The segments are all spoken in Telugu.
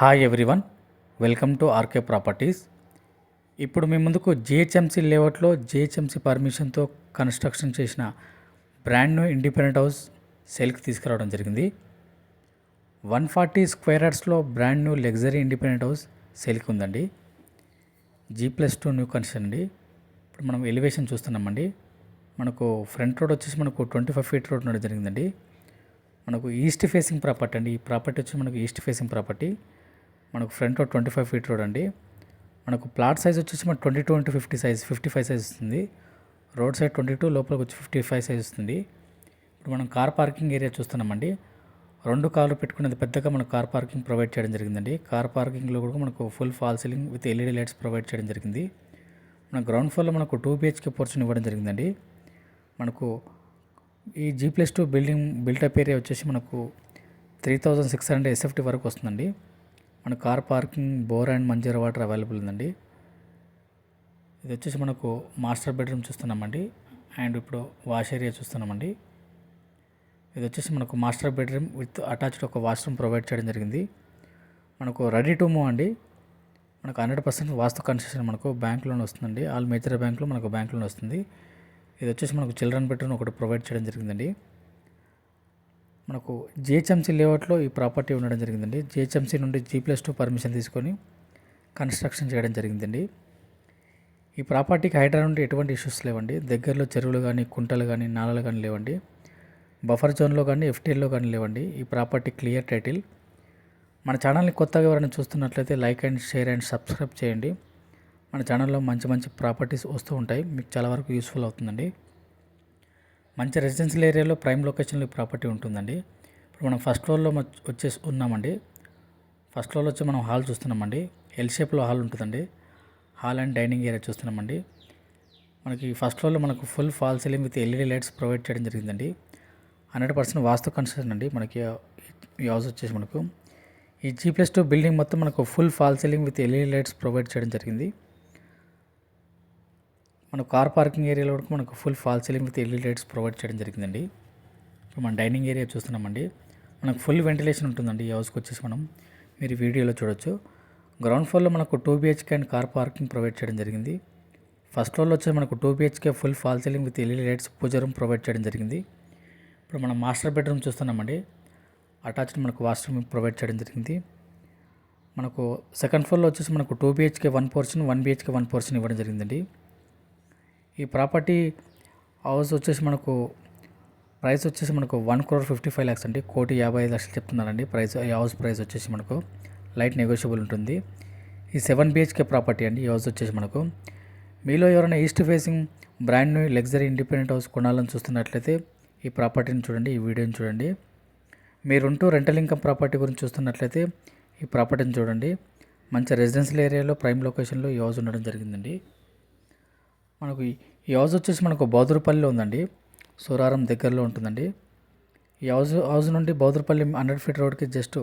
Hi everyone, welcome to RK properties. ఇప్పుడు మీ ముందుకు జిహెచ్ఎంసీ లేఅవుట్లో జిహెచ్ఎంసీ పర్మిషన్తో కన్స్ట్రక్షన్ చేసిన బ్రాండ్ న్యూ ఇండిపెండెంట్ హౌస్ సేల్కి తీసుకురావడం జరిగింది. 140 స్క్వేర్ యార్డ్స్లో brand new luxury independent house సేల్కి ఉందండి. G+2 న్యూ కన్స్ట్రక్షన్ అండి. ఇప్పుడు మనం ఎలివేషన్ చూస్తున్నామండి. మనకు ఫ్రంట్ రోడ్ వచ్చేసి మనకు 25 ఫీట్ రోడ్ ఉండడం జరిగిందండి. మనకు ఈస్ట్ ఫేసింగ్ ప్రాపర్టీ అండి. ఈ ప్రాపర్టీ వచ్చి మనకు ఈస్ట్ ఫేసింగ్ ప్రాపర్టీ. మనకు ఫ్రంట్ రోడ్ 25 ఫీట్ రోడ్ అండి. మనకు ప్లాట్ సైజ్ వచ్చేసి మనకు 22 into 50 సైజ్ 55 సైజ్ వస్తుంది. రోడ్ సైడ్ 22, లోపలికి వచ్చి 55 సైజ్ వస్తుంది. ఇప్పుడు మనం కార్ పార్కింగ్ ఏరియా చూస్తున్నామండి. 2 కార్లు పెట్టుకునేది పెద్దగా మనకు కార్ పార్కింగ్ ప్రొవైడ్ చేయడం జరిగిందండి. కార్ పార్కింగ్లో కూడా మనకు full false ceiling with LED lights provide చేయడం జరిగింది. మన గ్రౌండ్ ఫ్లోర్లో మనకు 2 BHK పోర్షన్ ఇవ్వడం జరిగిందండి. మనకు ఈ G+2 బిల్డింగ్ బిల్టప్ ఏరియా వచ్చేసి మనకు 3600 SFT వరకు వస్తుందండి. మన car parking, bore and Manjira water available ఉందండి. ఇది వచ్చేసి మనకు మాస్టర్ బెడ్రూమ్ చూస్తున్నామండి. అండ్ ఇప్పుడు వాష్ ఏరియా చూస్తున్నామండి. ఇది వచ్చేసి మనకు మాస్టర్ బెడ్రూమ్ విత్ అటాచ్డ్ ఒక వాష్రూమ్ ప్రొవైడ్ చేయడం జరిగింది. మనకు రెడీ టు మూవ్ అండి. మనకు 100% వాస్తు కన్స్ట్రక్షన్ మనకు బ్యాంక్ లోన్ వస్తుందండి. ఆల్ మేజర్ బ్యాంకులో మనకు బ్యాంక్ లోన్ వస్తుంది. ఇది వచ్చేసి మనకు చిల్డ్రన్ బెడ్రూమ్ ఒకటి ప్రొవైడ్ చేయడం జరిగిందండి. మనకు జిహెచ్ఎంసీ లేఅవుట్లో ఈ ప్రాపర్టీ ఉండడం జరిగిందండి. జిహెచ్ఎంసీ నుండి G+2 పర్మిషన్ తీసుకొని కన్స్ట్రక్షన్ చేయడం జరిగిందండి. ఈ ప్రాపర్టీకి హైడ్రా నుండి ఎటువంటి ఇష్యూస్ లేవండి. దగ్గరలో చెరువులు కానీ, కుంటలు కానీ, నాలలు కానీ లేవండి. బఫర్ జోన్లో కానీ, FTLలో కానీ లేవండి. ఈ ప్రాపర్టీ క్లియర్ టైటిల్. మన ఛానల్ని కొత్తగా ఎవరైనా చూస్తున్నట్లయితే like and share and subscribe చేయండి. మన ఛానల్లో మంచి మంచి ప్రాపర్టీస్ వస్తూ ఉంటాయి. మీకు చాలా వరకు యూస్ఫుల్ అవుతుందండి. మంచి రెసిడెన్షియల్ ఏరియాలో ప్రైమ్ లొకేషన్లో ఈ ప్రాపర్టీ ఉంటుందండి. ఇప్పుడు మనం ఫస్ట్ ఫ్లోర్లో వచ్చేసి ఉన్నామండి. ఫస్ట్ ఫ్లోర్లో వచ్చి మనం హాల్ చూస్తున్నామండి. ఎల్ షేప్లో హాల్ ఉంటుందండి. హాల్ అండ్ డైనింగ్ ఏరియా చూస్తున్నామండి. మనకి ఫస్ట్ ఫ్లోర్లో మనకు full false ceiling with LED lights provide చేయడం జరిగిందండి. 100% వాస్తు కన్స్ట్రక్షన్ అండి. మనకి ఈ హౌస్ వచ్చేసి మనకు ఈ G+2 బిల్డింగ్ మొత్తం మనకు full false ceiling with LED lights provide చేయడం జరిగింది. మన కార్ పార్కింగ్ ఏరియాలో కూడా మనకు full false ceiling with LED lights provide చేయడం జరిగిందండి. ఇప్పుడు మన డైనింగ్ ఏరియా చూస్తున్నామండి. మనకు ఫుల్ వెంటిలేషన్ ఉంటుందండి. ఈ హౌస్కి వచ్చేసి మీరు వీడియోలో చూడొచ్చు. గ్రౌండ్ ఫ్లోర్లో మనకు 2 BHK and car parking provide చేయడం జరిగింది. ఫస్ట్ ఫ్లోర్లో వచ్చేసి మనకు 2 BHK full false ceiling with LED lights pooja room provide చేయడం జరిగింది. ఇప్పుడు మనం మాస్టర్ బెడ్రూమ్ చూస్తున్నామండి. అటాచ్డ్ మనకు వాష్రూమ్ ప్రొవైడ్ చేయడం జరిగింది. మనకు సెకండ్ ఫ్లోర్లో వచ్చేసి మనకు 2 BHK 1 పోర్షన్, 1 BHK 1 పోర్షన్ ఇవ్వడం జరిగిందండి. ఈ ప్రాపర్టీ హౌస్ వచ్చేసి మనకు ప్రైస్ వచ్చేసి మనకు 1,55,00,000 అండి. 1,55,00,000 చెప్తున్నారండి ప్రైస్. ఈ హౌస్ ప్రైస్ వచ్చేసి మనకు లైట్ నెగోషియబుల్ ఉంటుంది. ఈ 7 BHK ప్రాపర్టీ అండి. ఈ హౌస్ వచ్చేసి మనకు మీలో ఎవరైనా east facing brand new luxury independent house కొనాలని చూస్తున్నట్లయితే ఈ ప్రాపర్టీని చూడండి, ఈ వీడియోని చూడండి. మీరుంటూ రెంటల్ ఇన్కమ్ ప్రాపర్టీ గురించి చూస్తున్నట్లయితే ఈ ప్రాపర్టీని చూడండి. మంచి రెసిడెన్షియల్ ఏరియాలో ప్రైమ్ లొకేషన్లో ఈ హౌస్ ఉండడం జరిగిందండి. మనకు ఈ హౌస్ వచ్చేసి మనకు బౌదర్పల్లిలో ఉందండి. సూరారం దగ్గరలో ఉంటుందండి. ఈ హౌస్ నుండి బౌదర్పల్లి 100 ఫీట్ రోడ్కి జస్ట్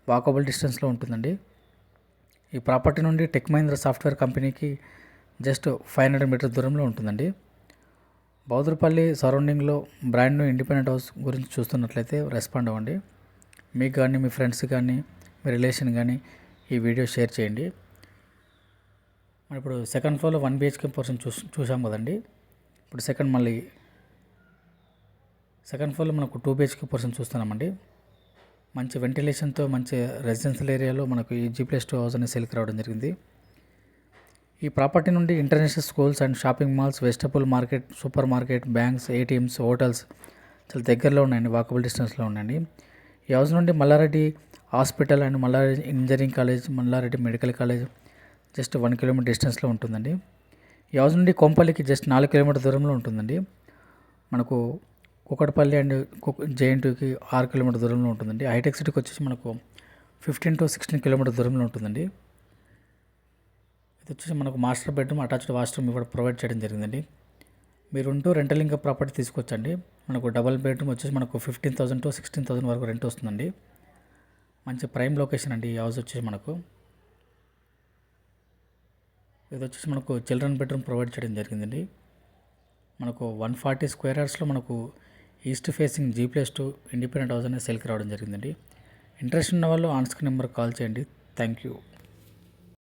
వాకబుల్ డిస్టెన్స్లో ఉంటుందండి. ఈ ప్రాపర్టీ నుండి టెక్ మహీంద్రా సాఫ్ట్వేర్ కంపెనీకి జస్ట్ 500 మీటర్ దూరంలో ఉంటుందండి. బౌదర్పల్లి సరౌండింగ్లో బ్రాండ్ న్యూ ఇండిపెండెంట్ హౌస్ గురించి చూస్తున్నట్లయితే రెస్పాండ్ అవ్వండి. మీకు కానీ, మీ ఫ్రెండ్స్ కానీ, మీ రిలేషన్ కానీ ఈ వీడియో షేర్ చేయండి. మనం ఇప్పుడు సెకండ్ ఫ్లోర్లో 1 BHK పోర్షన్ చూసాం కదండి. ఇప్పుడు సెకండ్ ఫ్లోర్లో మనకు 2 BHK పోర్షన్ చూస్తున్నామండి. మంచి వెంటిలేషన్తో మంచి రెసిడెన్షియల్ ఏరియాలో మనకు ఈ G+2 హౌస్ అనేది సేల్కి రావడం జరిగింది. ఈ ప్రాపర్టీ నుండి international schools and shopping malls, vegetable market, supermarket, banks, ATMs, hotels చాలా దగ్గరలో ఉన్నాయండి. వాకబుల్ డిస్టెన్స్లో ఉన్నాయండి. ఈ హౌస్ నుండి Malla Reddy hospital and Malla Reddy engineering college, Malla Reddy medical college just 1 kilometre డిస్టెన్స్లో ఉంటుందండి. ఈ హౌస్ నుండి కొంపల్లికి జస్ట్ 4 కిలోమీటర్ దూరంలో ఉంటుందండి. మనకు కుకట్పల్లి అండ్ JNTకి 6 కిలోమీటర్ దూరంలో ఉంటుందండి. హైటెక్ సిటీకి వచ్చేసి మనకు 15 to 16 కిలోమీటర్ దూరంలో ఉంటుందండి. ఇది వచ్చేసి మనకు మాస్టర్ బెడ్రూమ్, అటాచ్డ్ వాష్రూమ్ ఇవ్వడం ప్రొవైడ్ చేయడం జరిగిందండి. మీరుంటూ రెంటల్ ఇన్కమ్ ప్రాపర్టీ తీసుకొచ్చండి. మనకు డబల్ బెడ్రూమ్ వచ్చేసి మనకు 15,000 to 16,000 వరకు రెంట్ వస్తుందండి. మంచి ప్రైమ్ లొకేషన్ అండి ఈ హౌస్ వచ్చేసి మనకు. ఇది వచ్చేసి మనకు చిల్డ్రన్ బెడ్రూమ్ ప్రొవైడ్ చేయడం జరిగిందండి. మనకు 140 స్క్వేర్ యార్డ్స్లో మనకు east facing G+2 independent house అనేది సేల్కి రావడం జరిగిందండి. ఇంట్రెస్ట్ ఉన్న వాళ్ళు ఆన్ స్క్రీన్ నెంబర్ కాల్ చేయండి. Thank you.